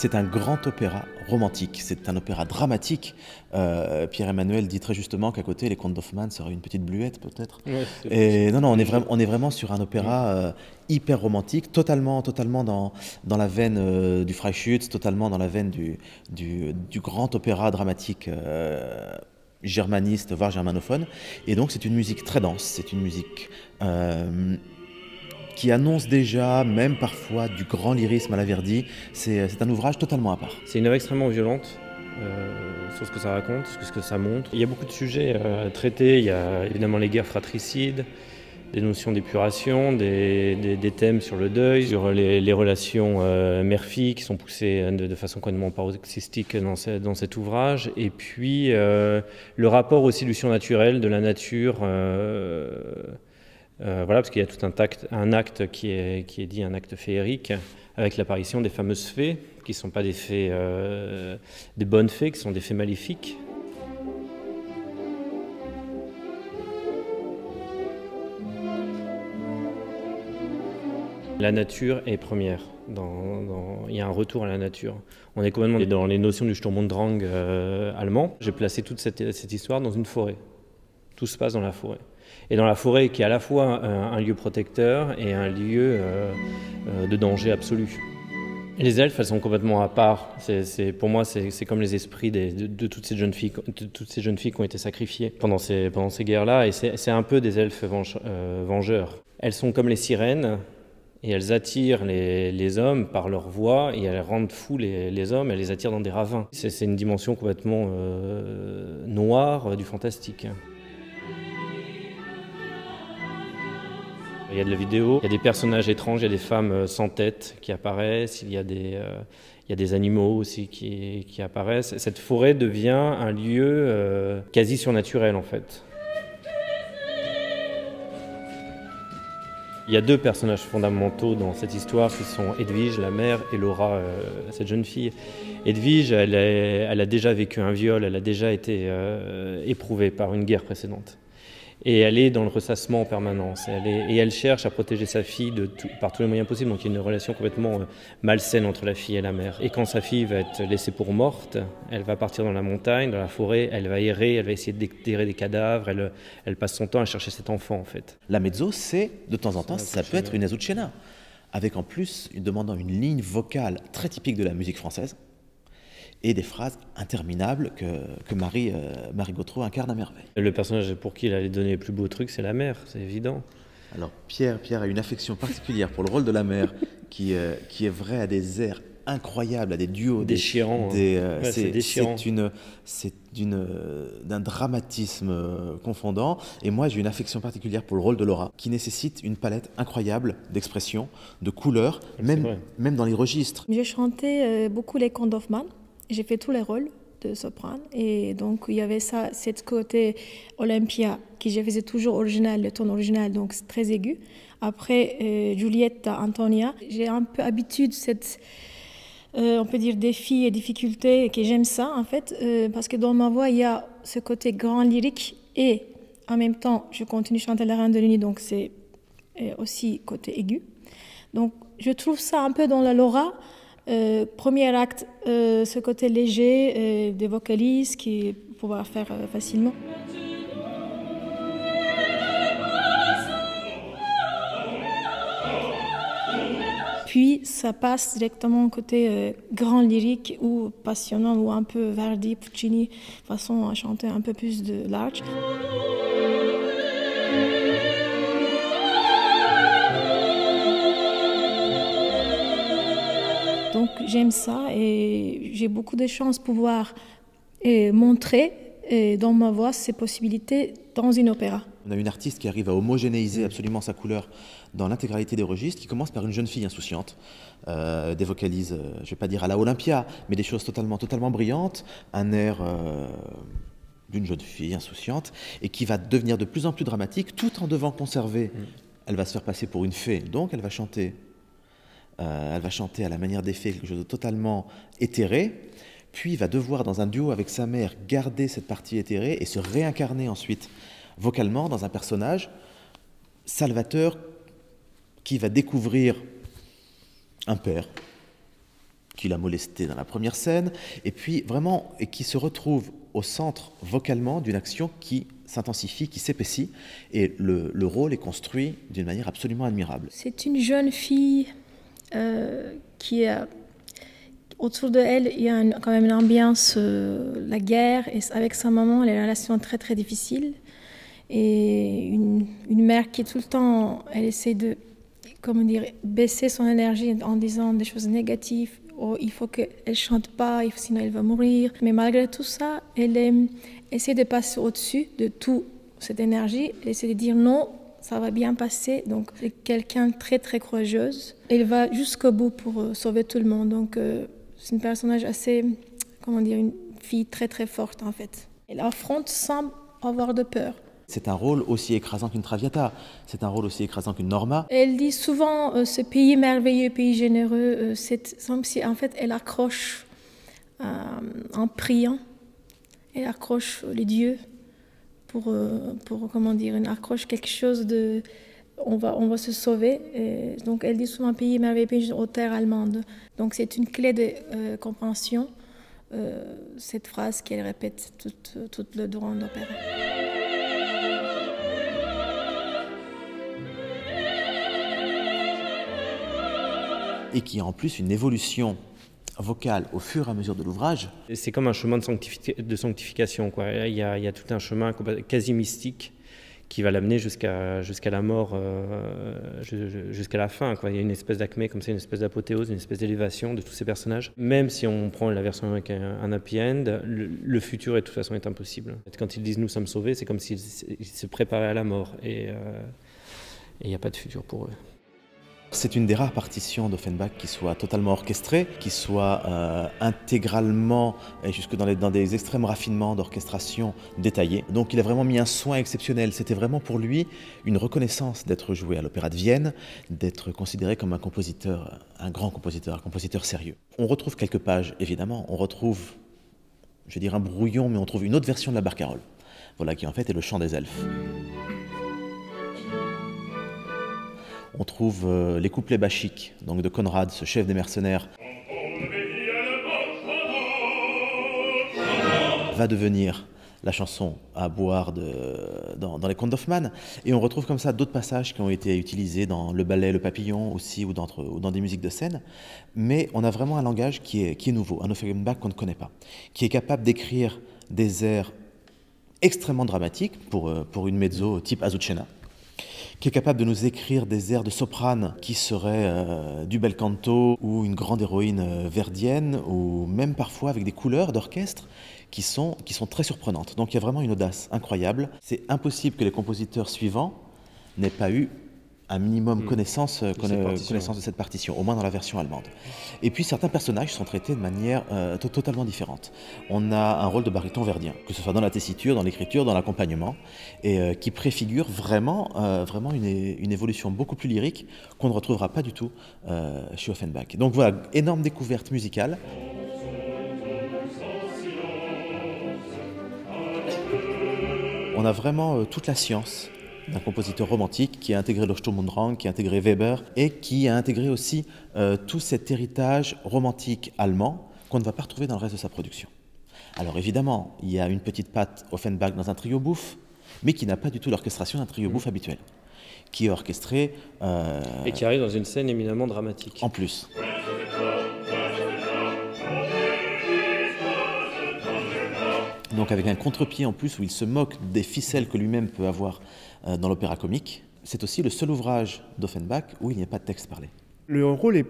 C'est un grand opéra romantique, c'est un opéra dramatique. Pierre-Emmanuel dit très justement qu'à côté, les contes d'Hoffmann seraient une petite bluette peut-être. Ouais, Et non, on est vraiment sur un opéra hyper romantique, totalement dans la veine du Freischütz, totalement dans la veine du grand opéra dramatique germaniste, voire germanophone. Et donc c'est une musique très dense, c'est une musique qui annonce déjà, même parfois, du grand lyrisme à la Verdi. C'est un ouvrage totalement à part. C'est une œuvre extrêmement violente sur ce que ça raconte, sur ce que ça montre. Il y a beaucoup de sujets à traiter. Il y a évidemment les guerres fratricides, des notions d'épuration, des thèmes sur le deuil, sur les relations mère-fille qui sont poussées de façon complètement paroxystique dans cet ouvrage. Et puis le rapport aussi du surnaturel, de la nature. Voilà, parce qu'il y a tout un acte qui est dit un acte féerique, avec l'apparition des fameuses fées, qui ne sont pas des fées, des bonnes fées, qui sont des fées maléfiques. La nature est première. Il y a un retour à la nature. On est complètement dans les notions du Sturm und Drang allemand. J'ai placé toute cette histoire dans une forêt. Tout se passe dans la forêt. Et dans la forêt qui est à la fois un lieu protecteur et un lieu de danger absolu. Et les elfes, elles sont complètement à part. Pour moi, c'est comme les esprits de toutes ces jeunes filles, qui ont été sacrifiées pendant ces guerres-là. Et c'est un peu des elfes vengeurs. Elles sont comme les sirènes et elles attirent les hommes par leur voix et elles rendent fous les hommes. Elles les attirent dans des ravins. C'est une dimension complètement noire du fantastique. Il y a de la vidéo, il y a des personnages étranges, il y a des femmes sans tête qui apparaissent, il y a des animaux aussi qui apparaissent. Cette forêt devient un lieu quasi surnaturel en fait. Il y a deux personnages fondamentaux dans cette histoire qui sont Edwige, la mère, et Laura, cette jeune fille. Edwige, elle a déjà vécu un viol, elle a déjà été éprouvée par une guerre précédente. Et elle est dans le ressassement en permanence. Et elle cherche à protéger sa fille par tous les moyens possibles. Donc il y a une relation complètement malsaine entre la fille et la mère. Et quand sa fille va être laissée pour morte, elle va partir dans la montagne, dans la forêt, elle va errer, elle va essayer de déterrer des cadavres, elle passe son temps à chercher cet enfant en fait. La mezzo, c'est, de temps en temps, ça peut être une azucena, avec en plus, demandant une ligne vocale très typique de la musique française, et des phrases interminables que Marie Gautreau incarne à merveille. Le personnage pour qui il allait donner les plus beaux trucs, c'est la mère, c'est évident. Alors Pierre a une affection particulière pour le rôle de la mère, qui est vrai à des airs incroyables, à des duos déchirants. C'est déchirant. C'est d'un dramatisme confondant. Et moi, j'ai une affection particulière pour le rôle de Laura, qui nécessite une palette incroyable d'expressions, de couleurs, même dans les registres. J'ai chanté beaucoup les contes d'Hoffmann. J'ai fait tous les rôles de soprane et donc il y avait cette côté Olympia qui je faisais toujours original, le ton original, donc c'est très aigu. Après Giulietta, Antonia, j'ai un peu habitude on peut dire défis et difficultés et que j'aime ça en fait parce que dans ma voix il y a ce côté grand lyrique et en même temps je continue à chanter la Reine de Luni, donc c'est aussi côté aigu. Donc je trouve ça un peu dans la Laura. Premier acte, ce côté léger des vocalises qui pouvoir faire facilement. Puis ça passe directement au côté grand lyrique ou passionnant ou un peu Verdi, Puccini, façon à chanter un peu plus de large. Donc j'aime ça et j'ai beaucoup de chance de pouvoir montrer dans ma voix ces possibilités dans une opéra. On a une artiste qui arrive à homogénéiser absolument sa couleur dans l'intégralité des registres, qui commence par une jeune fille insouciante, des vocalises, je ne vais pas dire à la Olympia, mais des choses totalement brillantes, un air d'une jeune fille insouciante, et qui va devenir de plus en plus dramatique, tout en devant conserver. Elle va se faire passer pour une fée, donc elle va chanter à la manière des fées quelque chose de totalement éthéré, puis va devoir, dans un duo avec sa mère, garder cette partie éthérée et se réincarner ensuite vocalement dans un personnage, Salvateur, qui va découvrir un père qui l'a molesté dans la première scène, et puis vraiment, et qui se retrouve au centre vocalement d'une action qui s'intensifie, qui s'épaissit, et le rôle est construit d'une manière absolument admirable. C'est une jeune fille qui a... Autour de elle, il y a quand même une ambiance, la guerre, et avec sa maman, les relations très très difficiles. Et une mère qui tout le temps, elle essaie de, comment dire, baisser son énergie en disant des choses négatives. Oh, il faut qu'elle ne chante pas, sinon elle va mourir. Mais malgré tout ça, elle essaie de passer au-dessus de toute cette énergie. Elle essaie de dire non, ça va bien passer. Donc c'est quelqu'un de très très courageuse. Elle va jusqu'au bout pour sauver tout le monde. Donc c'est un personnage assez, comment dire, une fille très très forte en fait. Elle affronte sans avoir de peur. C'est un rôle aussi écrasant qu'une Traviata, c'est un rôle aussi écrasant qu'une Norma. Elle dit souvent ce pays merveilleux, pays généreux, c'est comme si en fait elle accroche en priant, elle accroche les dieux pour comment dire, elle accroche quelque chose de, on va se sauver. Et donc elle dit souvent pays merveilleux, pays aux terres allemandes. Donc c'est une clé de compréhension, cette phrase qu'elle répète tout le durant l'opéra. Et qui a en plus une évolution vocale au fur et à mesure de l'ouvrage. C'est comme un chemin de sanctification, quoi. Il y a tout un chemin quasi mystique qui va l'amener jusqu'à la mort, jusqu'à la fin, quoi. Il y a une espèce d'acmé, comme ça, une espèce d'apothéose, une espèce d'élévation de tous ces personnages. Même si on prend la version avec un happy end, le futur, de toute façon, est impossible. Quand ils disent « nous sommes sauvés », c'est comme s'ils se préparaient à la mort. Et il n'y a pas de futur pour eux. C'est une des rares partitions d'Offenbach qui soit totalement orchestrée, qui soit intégralement, et jusque dans des extrêmes raffinements d'orchestration détaillés. Donc il a vraiment mis un soin exceptionnel. C'était vraiment pour lui une reconnaissance d'être joué à l'Opéra de Vienne, d'être considéré comme un compositeur, un grand compositeur, un compositeur sérieux. On retrouve quelques pages, évidemment. On retrouve, je vais dire un brouillon, mais on trouve une autre version de la barcarolle. Voilà, qui en fait est le chant des elfes. On trouve les couplets bachiques, donc de Conrad, ce chef des mercenaires, va devenir la chanson à boire dans les contes d'Hoffmann. Et on retrouve comme ça d'autres passages qui ont été utilisés dans Le Ballet, Le Papillon aussi, ou dans des musiques de scène. Mais on a vraiment un langage qui est nouveau, un Offenbach qu'on ne connaît pas, qui est capable d'écrire des airs extrêmement dramatiques pour une mezzo type Azucena, qui est capable de nous écrire des airs de soprane qui seraient du bel canto ou une grande héroïne verdienne, ou même parfois avec des couleurs d'orchestre qui sont très surprenantes. Donc il y a vraiment une audace incroyable. C'est impossible que les compositeurs suivants n'aient pas eu un minimum connaissance de cette partition, au moins dans la version allemande. Et puis certains personnages sont traités de manière totalement différente. On a un rôle de baryton verdien, que ce soit dans la tessiture, dans l'écriture, dans l'accompagnement, et qui préfigure vraiment une évolution beaucoup plus lyrique qu'on ne retrouvera pas du tout chez Offenbach. Donc voilà, énorme découverte musicale. On a vraiment toute la science d'un compositeur romantique qui a intégré le Sturm und Drang, qui a intégré Weber et qui a intégré aussi tout cet héritage romantique allemand qu'on ne va pas retrouver dans le reste de sa production. Alors évidemment, il y a une petite patte Offenbach dans un trio bouffe, mais qui n'a pas du tout l'orchestration d'un trio bouffe habituel, qui est orchestré... et qui arrive dans une scène éminemment dramatique. En plus. Donc avec un contre-pied en plus où il se moque des ficelles que lui-même peut avoir dans l'opéra comique. C'est aussi le seul ouvrage d'Offenbach où il n'y a pas de texte parlé. Le rôle est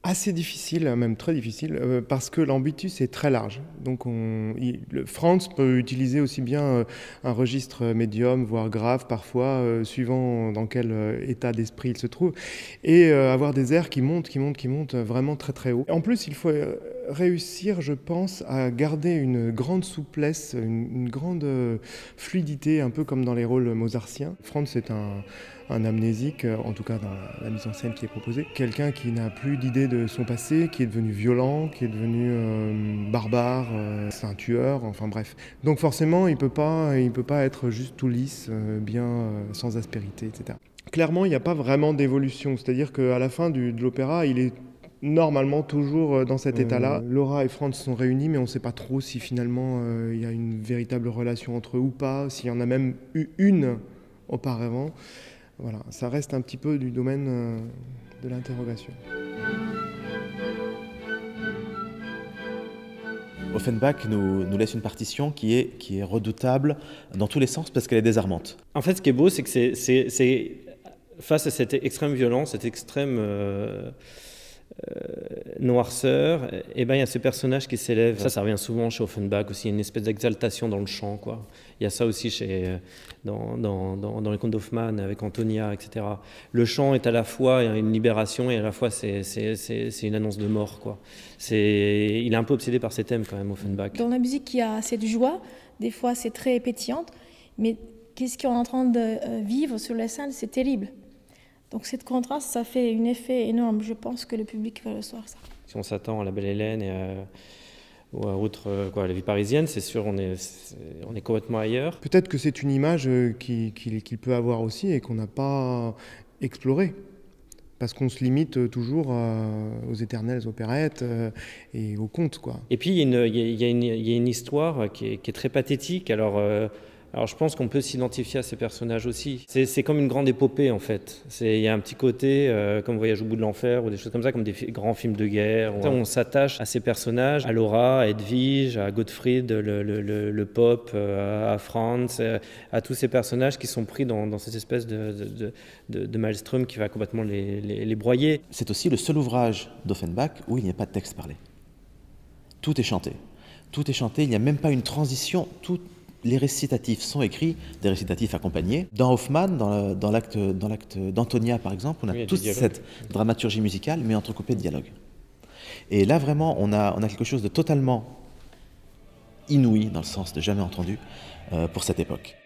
assez difficile, même très difficile, parce que l'ambitus est très large. Donc Franz peut utiliser aussi bien un registre médium, voire grave parfois, suivant dans quel état d'esprit il se trouve, et avoir des airs qui montent vraiment très très haut. En plus, il faut réussir, je pense, à garder une grande souplesse, une grande fluidité, un peu comme dans les rôles mozartiens. Franz est un amnésique, en tout cas dans la mise en scène qui est proposée. Quelqu'un qui n'a plus d'idée de son passé, qui est devenu violent, qui est devenu barbare, c'est un tueur, enfin bref. Donc forcément, il peut pas être juste tout lisse, bien sans aspérité, etc. Clairement, il n'y a pas vraiment d'évolution, c'est-à-dire qu'à la fin de l'opéra, il est normalement toujours dans cet état-là. Laura et Franz sont réunis, mais on ne sait pas trop si finalement il y a une véritable relation entre eux ou pas, s'il y en a même eu une auparavant. Voilà, ça reste un petit peu du domaine de l'interrogation. Offenbach nous laisse une partition qui est redoutable dans tous les sens parce qu'elle est désarmante. En fait, ce qui est beau, c'est que c'est face à cette extrême violence, cette extrême noirceur, et ben il y a ce personnage qui s'élève. Ça revient souvent chez Offenbach aussi, une espèce d'exaltation dans le chant, quoi. Il y a ça aussi dans les contes d'Hoffmann avec Antonia, etc. Le chant est à la fois une libération et à la fois c'est une annonce de mort, quoi. Il est un peu obsédé par ces thèmes quand même, Offenbach. Dans la musique, il y a cette joie, des fois c'est très pétillante, mais qu'est-ce qu'on est en train de vivre sur la scène, c'est terrible. Donc cette contraste, ça fait un effet énorme. Je pense que le public va le voir ça. Si on s'attend à La Belle Hélène ou à La Vie parisienne, c'est sûr, on est complètement ailleurs. Peut-être que c'est une image qu'il peut avoir aussi et qu'on n'a pas explorée. Parce qu'on se limite toujours aux éternelles opérettes et aux contes, quoi. Et puis il y a une histoire qui est très pathétique. Alors je pense qu'on peut s'identifier à ces personnages aussi. C'est comme une grande épopée en fait. Il y a un petit côté comme Voyage au bout de l'enfer ou des choses comme ça, comme des grands films de guerre. On s'attache à ces personnages, à Laura, à Edwige, à Gottfried, le pop, à Franz, à tous ces personnages qui sont pris dans cette espèce de maelstrom qui va complètement les broyer. C'est aussi le seul ouvrage d'Offenbach où il n'y a pas de texte parlé. Tout est chanté. Tout est chanté, il n'y a même pas une transition. Les récitatifs sont écrits, des récitatifs accompagnés. Dans Hoffmann, dans l'acte d'Antonia par exemple, on a toute cette dramaturgie musicale, mais entrecoupée de dialogues. Et là vraiment, on a quelque chose de totalement inouï, dans le sens de jamais entendu, pour cette époque.